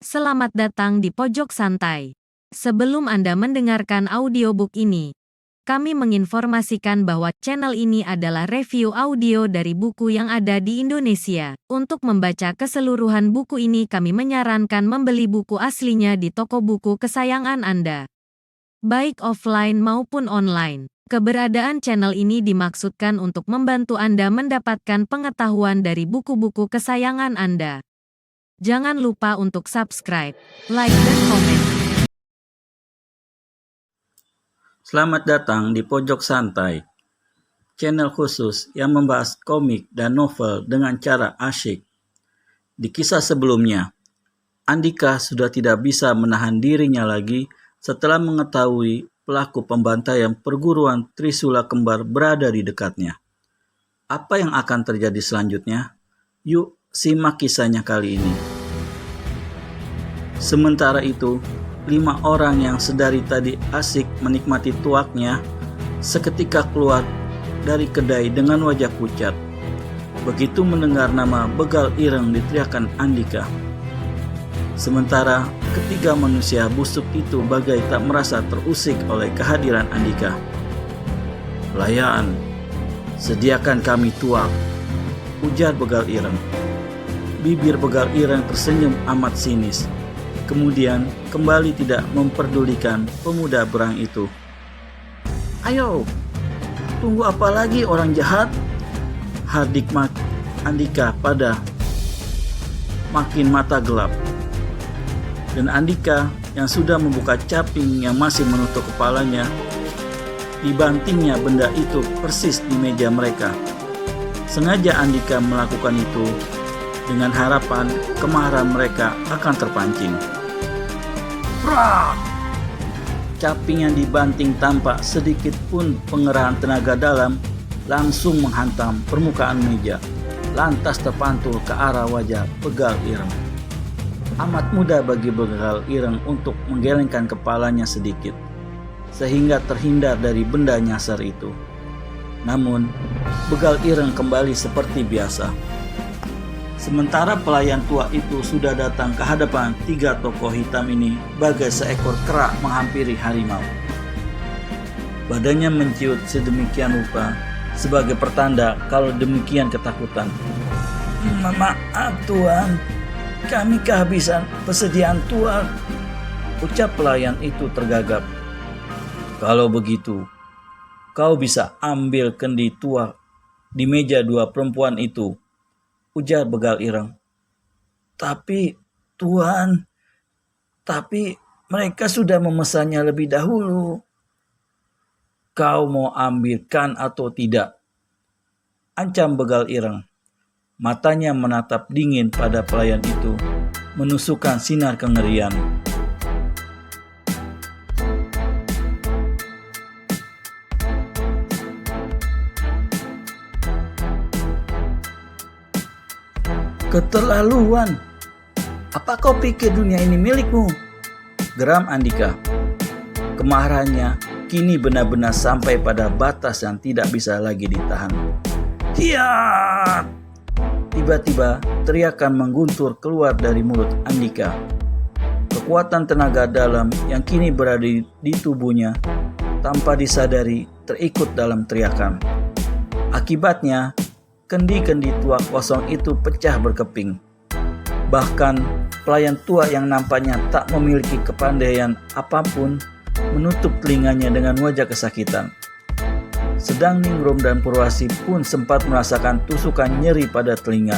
Selamat datang di Pojok Santai. Sebelum Anda mendengarkan audiobook ini, kami menginformasikan bahwa channel ini adalah review audio dari buku yang ada di Indonesia. Untuk membaca keseluruhan buku ini, kami menyarankan membeli buku aslinya di toko buku kesayangan Anda, baik offline maupun online. Keberadaan channel ini dimaksudkan untuk membantu Anda mendapatkan pengetahuan dari buku-buku kesayangan Anda. Jangan lupa untuk subscribe, like, dan komen. Selamat datang di Pojok Santai, channel khusus yang membahas komik dan novel dengan cara asyik. Di kisah sebelumnya, Andika sudah tidak bisa menahan dirinya lagi setelah mengetahui pelaku pembantaian perguruan Trisula Kembar berada di dekatnya. Apa yang akan terjadi selanjutnya? Yuk, simak kisahnya kali ini. Sementara itu, 5 orang yang sedari tadi asik menikmati tuaknya seketika keluar dari kedai dengan wajah pucat. Begitu mendengar nama Begal Ireng diteriakkan Andika. Sementara ketiga manusia busuk itu bagai tak merasa terusik oleh kehadiran Andika. "Pelayan, sediakan kami tuak," ujar Begal Ireng. Bibir Begal Ireng tersenyum amat sinis. Kemudian kembali tidak memperdulikan pemuda berang itu. "Ayo, tunggu apa lagi orang jahat?" hardik Andika pada makin mata gelap. Dan Andika yang sudah membuka caping yang masih menutup kepalanya, dibantingnya benda itu persis di meja mereka. Sengaja Andika melakukan itu dengan harapan kemarahan mereka akan terpancing. Prak! Caping yang dibanting tanpa sedikit pun pengerahan tenaga dalam langsung menghantam permukaan meja, lantas terpantul ke arah wajah Begal Ireng. Amat mudah bagi Begal Ireng untuk menggelengkan kepalanya sedikit, sehingga terhindar dari benda nyasar itu. Namun, Begal Ireng kembali seperti biasa. Sementara pelayan tua itu sudah datang ke hadapan 3 tokoh hitam ini bagai seekor kera menghampiri harimau. Badannya menciut sedemikian rupa sebagai pertanda kalau demikian ketakutan. "Maaf Tuan, kami kehabisan persediaan tuak," ucap pelayan itu tergagap. "Kalau begitu, kau bisa ambil kendi tuak di meja 2 perempuan itu," ujar Begal Ireng. Tapi mereka sudah memesannya lebih dahulu." "Kau mau ambilkan atau tidak?" ancam Begal Ireng. Matanya menatap dingin pada pelayan itu, menusukkan sinar kengerian. "Keterlaluan! Apa kau pikir dunia ini milikmu?" geram Andika. Kemarahannya kini benar-benar sampai pada batas yang tidak bisa lagi ditahan. "Hiat!" Tiba-tiba teriakan mengguntur keluar dari mulut Andika. Kekuatan tenaga dalam yang kini berada di tubuhnya tanpa disadari terikut dalam teriakan. Akibatnya, kendi-kendi tua kosong itu pecah berkeping. Bahkan pelayan tua yang nampaknya tak memiliki kepandaian apapun menutup telinganya dengan wajah kesakitan. Sedang Ningrum dan Purwasi pun sempat merasakan tusukan nyeri pada telinga,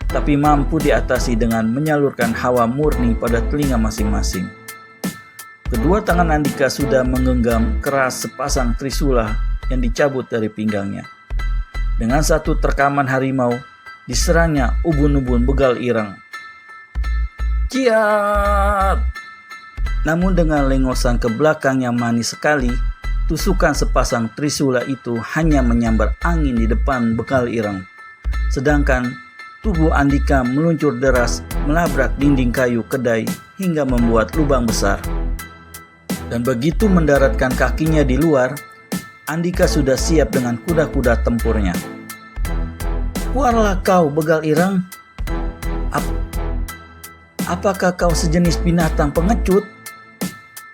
tapi mampu diatasi dengan menyalurkan hawa murni pada telinga masing-masing. Kedua tangan Andika sudah menggenggam keras sepasang trisula yang dicabut dari pinggangnya. Dengan satu terkaman harimau, diserangnya ubun-ubun Begal Ireng. "Ciat!" Namun dengan lengosan ke belakang yang manis sekali, tusukan sepasang trisula itu hanya menyambar angin di depan Begal Ireng. Sedangkan tubuh Andika meluncur deras melabrak dinding kayu kedai hingga membuat lubang besar. Dan begitu mendaratkan kakinya di luar, Andika sudah siap dengan kuda-kuda tempurnya. "Keluarlah kau, Begal Ireng. Apakah kau sejenis binatang pengecut?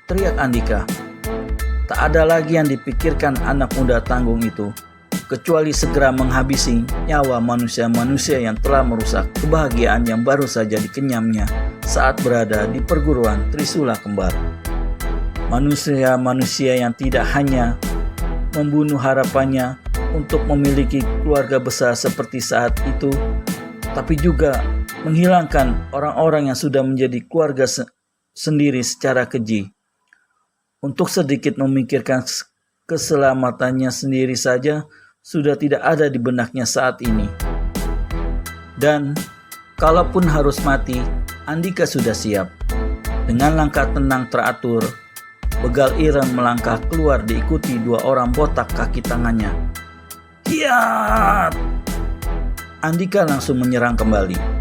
Teriak Andika. Tak ada lagi yang dipikirkan anak muda tanggung itu, kecuali segera menghabisi nyawa manusia-manusia yang telah merusak kebahagiaan yang baru saja dikenyamnya saat berada di perguruan Trisula Kembar. Manusia-manusia yang tidak hanya membunuh harapannya untuk memiliki keluarga besar seperti saat itu, tapi juga menghilangkan orang-orang yang sudah menjadi keluarga sendiri secara keji. Untuk sedikit memikirkan keselamatannya sendiri saja sudah tidak ada di benaknya saat ini. Dan kalaupun harus mati, Andika sudah siap. Dengan langkah tenang teratur, begal ireng melangkah keluar diikuti 2 orang botak kaki tangannya. Hiat! Andika langsung menyerang kembali.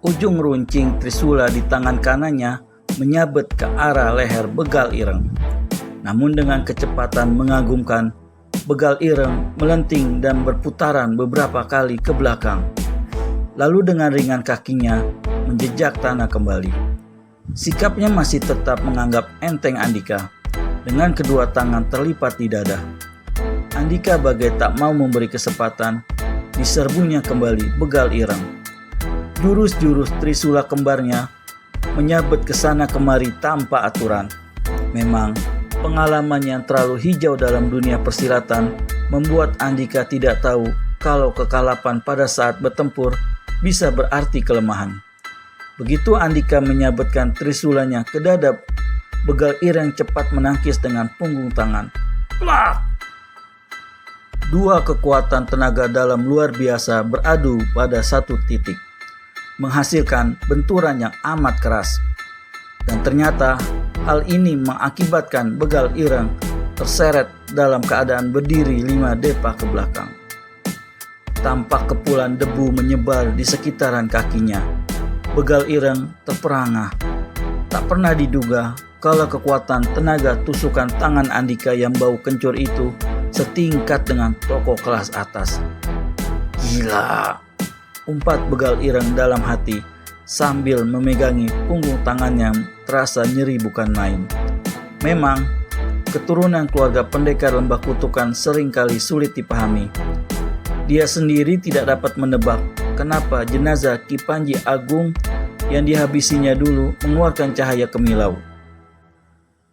Ujung runcing Trisula di tangan kanannya menyabet ke arah leher begal ireng. Namun dengan kecepatan mengagumkan, begal ireng melenting dan berputaran beberapa kali ke belakang. Lalu dengan ringan kakinya menjejak tanah kembali. Sikapnya masih tetap menganggap enteng Andika. Dengan kedua tangan terlipat di dada, Andika bagai tak mau memberi kesempatan, diserbunya kembali begal ireng. Jurus-jurus Trisula Kembarnya menyabet ke sana kemari tanpa aturan. Memang pengalaman yang terlalu hijau dalam dunia persilatan membuat Andika tidak tahu kalau kekalapan pada saat bertempur bisa berarti kelemahan. Begitu Andika menyabetkan Trisulanya ke dada, begal ireng cepat menangkis dengan punggung tangan. Plak! 2 kekuatan tenaga dalam luar biasa beradu pada satu titik, menghasilkan benturan yang amat keras. Dan ternyata hal ini mengakibatkan begal ireng terseret dalam keadaan berdiri 5 depa ke belakang. Tampak kepulan debu menyebar di sekitaran kakinya. Begal ireng terperangah. Tak pernah diduga kalau kekuatan tenaga tusukan tangan Andika yang bau kencur itu setingkat dengan tokoh kelas atas. Gila! Umpat begal ireng dalam hati sambil memegangi punggung tangan yang terasa nyeri bukan main. Memang, keturunan keluarga pendekar Lembah Kutukan seringkali sulit dipahami. Dia sendiri tidak dapat menebak kenapa jenazah Ki Panji Agung yang dihabisinya dulu mengeluarkan cahaya kemilau.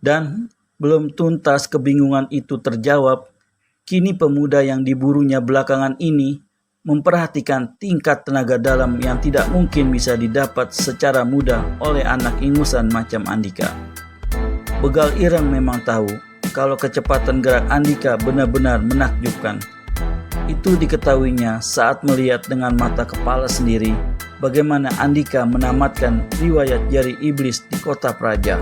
Dan belum tuntas kebingungan itu terjawab, kini pemuda yang diburunya belakangan ini memperhatikan tingkat tenaga dalam yang tidak mungkin bisa didapat secara mudah oleh anak ingusan macam Andika. Begal ireng memang tahu kalau kecepatan gerak Andika benar-benar menakjubkan. Itu diketahuinya saat melihat dengan mata kepala sendiri bagaimana Andika menamatkan riwayat jari iblis di kota Praja.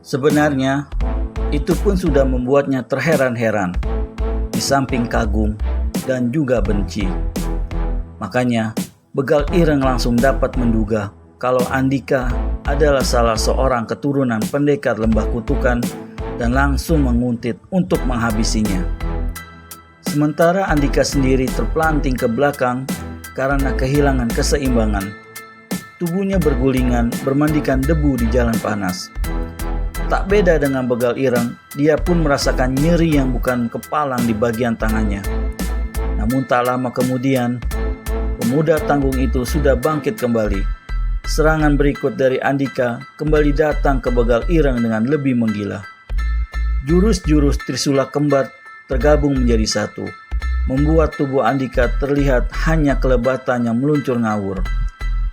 Sebenarnya, itu pun sudah membuatnya terheran-heran, di samping kagum dan juga benci. Makanya, begal ireng langsung dapat menduga kalau Andika adalah salah seorang keturunan pendekar Lembah Kutukan dan langsung menguntit untuk menghabisinya. Sementara Andika sendiri terpelanting ke belakang karena kehilangan keseimbangan. Tubuhnya bergulingan bermandikan debu di jalan panas. Tak beda dengan begal ireng, dia pun merasakan nyeri yang bukan kepalang di bagian tangannya. Namun tak lama kemudian, pemuda tanggung itu sudah bangkit kembali. Serangan berikut dari Andika kembali datang ke begal ireng dengan lebih menggila. Jurus-jurus Trisula Kembar tergabung menjadi satu, membuat tubuh Andika terlihat hanya kelebatan yang meluncur ngawur.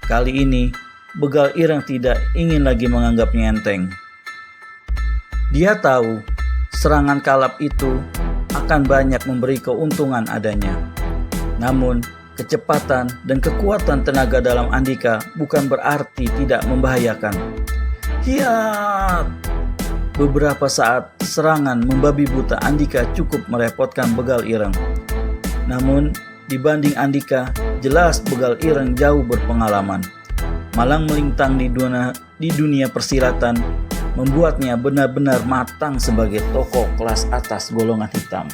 Kali ini, begal ireng tidak ingin lagi menganggapnya enteng. Dia tahu serangan kalap itu akan banyak memberi keuntungan adanya. Namun, kecepatan dan kekuatan tenaga dalam Andika bukan berarti tidak membahayakan. Hiat! Beberapa saat serangan membabi buta Andika cukup merepotkan begal ireng. Namun, dibanding Andika, jelas begal ireng jauh berpengalaman. Malang melintang di dunia persilatan membuatnya benar-benar matang sebagai tokoh kelas atas golongan hitam.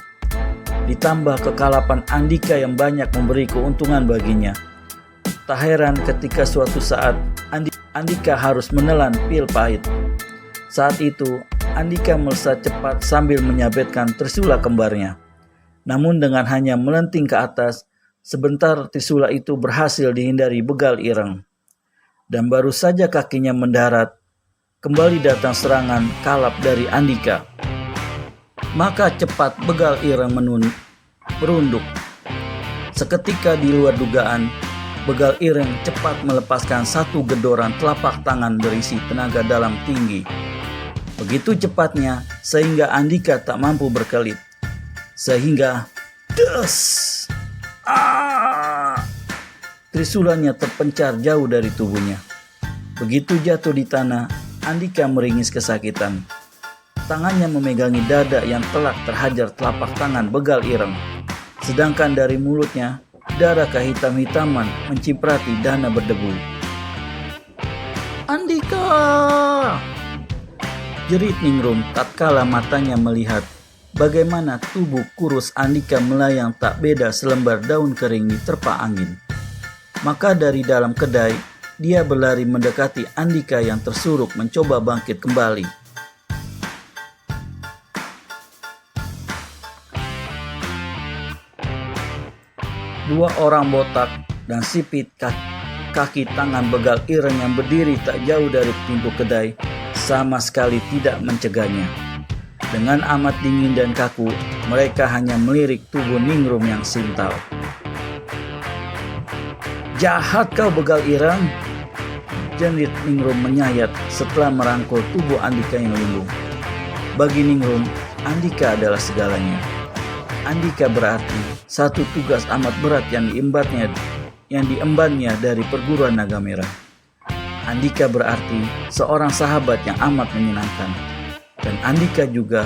Ditambah kekalapan Andika yang banyak memberi keuntungan baginya. Tak heran ketika suatu saat Andika harus menelan pil pahit. Saat itu Andika melesat cepat sambil menyabetkan trisula kembarnya. Namun dengan hanya melenting ke atas, sebentar trisula itu berhasil dihindari begal ireng. Dan baru saja kakinya mendarat, kembali datang serangan kalap dari Andika. Maka cepat begal ireng merunduk. Seketika di luar dugaan, begal ireng cepat melepaskan satu gedoran telapak tangan berisi tenaga dalam tinggi. Begitu cepatnya sehingga Andika tak mampu berkelit. Sehingga trisulanya terpencar jauh dari tubuhnya. Begitu jatuh di tanah, Andika meringis kesakitan. Tangannya memegangi dada yang telak terhajar telapak tangan begal ireng. Sedangkan dari mulutnya, darah kehitam-hitaman menciprati dana berdebu. "Andika!" jerit Ningrum tatkala matanya melihat bagaimana tubuh kurus Andika melayang tak beda selembar daun kering diterpa angin. Maka dari dalam kedai, dia berlari mendekati Andika yang tersuruk mencoba bangkit kembali. Dua orang botak dan sipit kaki tangan begal ireng yang berdiri tak jauh dari pintu kedai sama sekali tidak mencegahnya. Dengan amat dingin dan kaku, mereka hanya melirik tubuh Ningrum yang sintal. "Jahat kau begal ireng!" jerit Ningrum menyayat setelah merangkul tubuh Andika yang linglung. Bagi Ningrum, Andika adalah segalanya. Andika berarti satu tugas amat berat yang diembannya dari perguruan naga merah. Andika berarti seorang sahabat yang amat menyenangkan. Dan Andika juga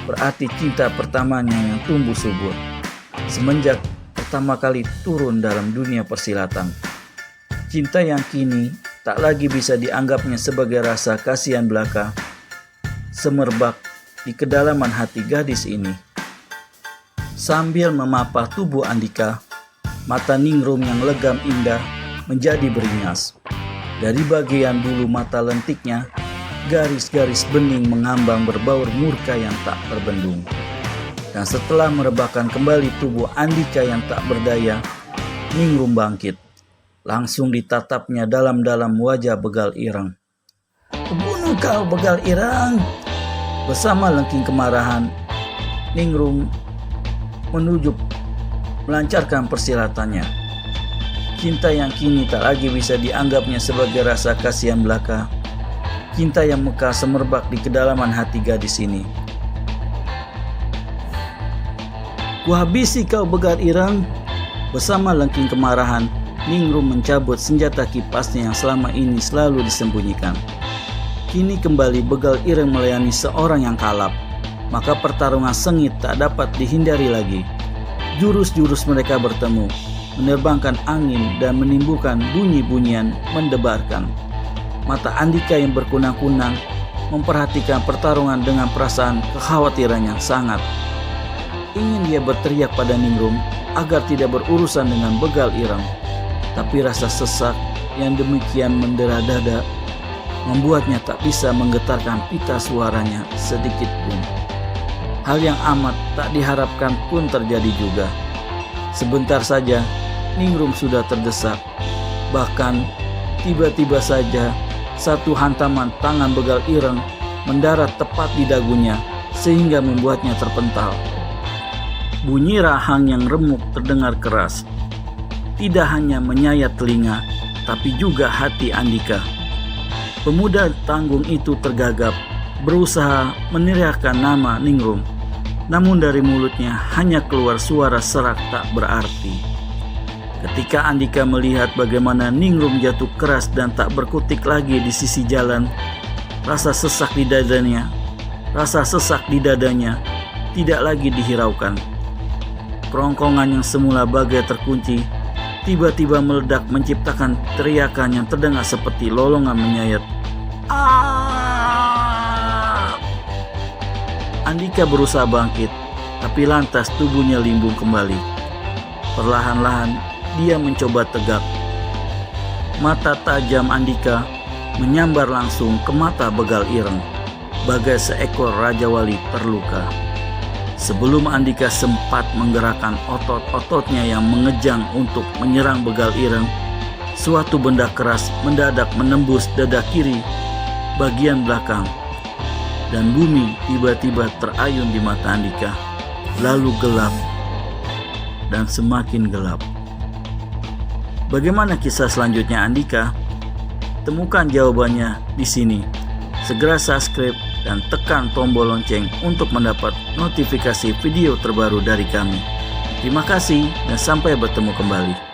berarti cinta pertamanya yang tumbuh subur semenjak pertama kali turun dalam dunia persilatan. Cinta yang kini tak lagi bisa dianggapnya sebagai rasa kasihan belaka semerbak di kedalaman hati gadis ini. Sambil memapah tubuh Andika, mata Ningrum yang legam indah menjadi beringas. Dari bagian bulu mata lentiknya, garis-garis bening mengambang berbaur murka yang tak terbendung. Dan setelah merebahkan kembali tubuh Andika yang tak berdaya, Ningrum bangkit. Langsung ditatapnya dalam-dalam wajah begal ireng. "Kubunuh kau begal ireng!" Bersama lengking kemarahan, Ningrum melancarkan persilatannya. Cinta yang kini tak lagi bisa dianggapnya sebagai rasa kasihan belaka. Cinta yang mekar semerbak di kedalaman hati gadis ini. "Kuhabisi kau begal ireng!" Bersama lengking kemarahan, Ningrum mencabut senjata kipasnya yang selama ini selalu disembunyikan. Kini kembali begal ireng melayani seorang yang kalap. Maka pertarungan sengit tak dapat dihindari lagi. Jurus-jurus mereka bertemu, menerbangkan angin dan menimbulkan bunyi-bunyian mendebarkan. Mata Andika yang berkunang-kunang memperhatikan pertarungan dengan perasaan kekhawatiran yang sangat. Ingin dia berteriak pada Ningrum agar tidak berurusan dengan begal ireng. Tapi rasa sesak yang demikian mendera dada membuatnya tak bisa menggetarkan pita suaranya sedikit pun. Hal yang amat tak diharapkan pun terjadi juga. Sebentar saja Ningrum sudah terdesak. Bahkan tiba-tiba saja satu hantaman tangan begal ireng mendarat tepat di dagunya sehingga membuatnya terpental. Bunyi rahang yang remuk terdengar keras. Tidak hanya menyayat telinga, tapi juga hati Andika. Pemuda tanggung itu tergagap, berusaha meneriakkan nama Ningrum. Namun dari mulutnya hanya keluar suara serak tak berarti. Ketika Andika melihat bagaimana Ningrum jatuh keras dan tak berkutik lagi di sisi jalan, rasa sesak di dadanya tidak lagi dihiraukan. Kerongkongan yang semula bagai terkunci tiba-tiba meledak menciptakan teriakan yang terdengar seperti lolongan menyayat. Andika berusaha bangkit, tapi lantas tubuhnya limbung kembali. Perlahan-lahan dia mencoba tegak. Mata tajam Andika menyambar langsung ke mata begal ireng, bagai seekor Raja Wali terluka. Sebelum Andika sempat menggerakkan otot-ototnya yang mengejang untuk menyerang begal ireng, suatu benda keras mendadak menembus dada kiri bagian belakang, dan bumi tiba-tiba terayun di mata Andika, lalu gelap dan semakin gelap. Bagaimana kisah selanjutnya Andika? Temukan jawabannya di sini. Segera subscribe dan tekan tombol lonceng untuk mendapat notifikasi video terbaru dari kami. Terima kasih dan sampai bertemu kembali.